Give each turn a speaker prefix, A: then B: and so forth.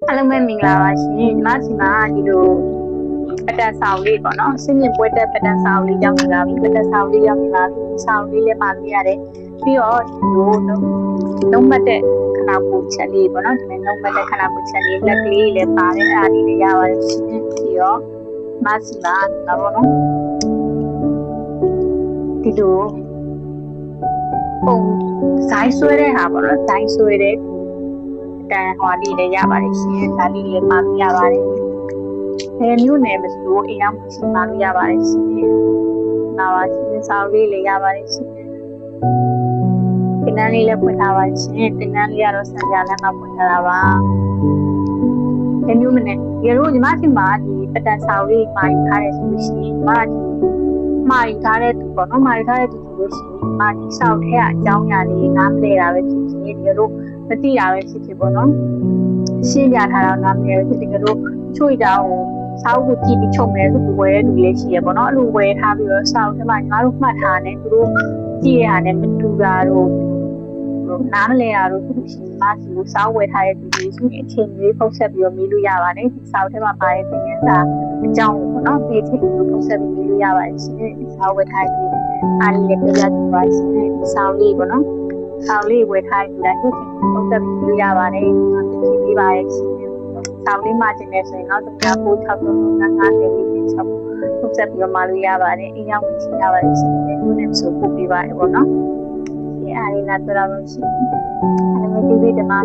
A: အားလုံးပဲမင်္ဂလာပါရှင်ညီမစီမှာဒီလိုပတန်ဆောင်လေးပေါ့နော်ဆင်းမြင့်ပွဲတက်ပတန်ဆောင်လေးရောက်လာပြီပတန်ဆောင်လေးရောက်လာပြီဆောင်လေးလည်းပါလို့ရတယ်ပြီးတော့ဒီလိုလုံးမတဲ့ခဏပူချက်လေးပေါ့နော်ဒီမဲ့လုံးမတဲ့ခဏပူချက်လေးလက်ကလေးလည်းပါတယ်အားလေးလည်းရပါတယ်ရှင်ပြီးတော့မစီမှာဒါပေါ့နော်ဒီလိုပုံဇိုင်းဆွဲတဲ့ဟာပေါ့နော်ဇိုင်းဆွဲတဲ့တန်ဟွာလေးလည်းရပါတယ်ရှင်ဒါလေးလည်းပါလို့ရပါတယ်မျိုးနယ်မဆိုအိမ်ရောက်ရှိမှလို့ရပါတယ်ရှင်။နာပါရှင်ဆောင်လေးလည်းရပါတယ်ရှင်။တင်နန်းလေးလည်းဖွင့်ထားပါရှင်။တင်နန်းလေးကတော့စံပြလည်းမှဖွင့်ထားတာပါ။ဒီမျိုးမနဲ့ဒီလိုညီမချင်းမှာဒီပတန်ဆောင်လေးမှာယူထားတယ်ဆိုလို့ရှိရင်ညီမဒီမှာယူထားတဲ့သူပေါ့နော်မှာယူထားတဲ့သူဆိုလို့ရှိရင်မှာဒီဆောင်ထဲကအကြောင်းအရာလေးနားမလဲတာပဲဖြစ်ဖြစ်ဒီလိုမသိတာပဲဖြစ်ဖြစ်ပေါ့နော်။ရှင်းပြထားတာနားမလဲဖြစ်ဒီလိုချို့တောင်စာအုပ်ကိုကြည့်ပြီးချုပ်မယ်သူဝယ်တဲ့လူလေးရှိရပေါ့နော်အဲ့လိုဝယ်ထားပြီးတော့စာအုပ်ထဲမှာညီမတို့မှတ်ထားတယ်သူတို့ကြည့်ရတာနဲ့မတူတာတို့နားမလဲတာတို့သူရှိမှစီကိုစာအုပ်ဝယ်ထားတဲ့သူတွေဆိုရင်အချိန်လေးပုတ်ဆက်ပြီးတော့မေးလို့ရပါတယ်ဒီစာအုပ်ထဲမှာပါတဲ့သင်ခန်းစာအကြောင်းပေါ့နော်ဒီချိန်ကိုပုတ်ဆက်ပြီးမေးလို့ရပါတယ်ရှင်ဒီစာအုပ်ဝယ်ထားတဲ့အားလေးလည်းပြောပြချင်ပါရှင်ဒီစာအုပ်လေးပေါ့နော်စာအုပ်လေးဝယ်ထားတဲ့တိုင်းဒီချိန်ကိုပုတ်ဆက်ပြီးမေးလို့ရပါတယ်ဒီမှာသိချင်ပေးပါရဲ့ရှင်ဆောင်းလေးမှကျင်နေဆိုရင်တော့တရားပို့650လေးချက်ပုတ်ဆက်ပြီးတော့မလို့ရပါတယ်အင်းရောက်ဝင်ချရပါတယ်ရှင်ဒီနေ့ဆိုပို့ပေးပါရပေါ့နော်ဒီအားလေးနာတော်လို့ရှိရင်အဲ့ဒါမျိုးဒီဗီဒီယိုမှာ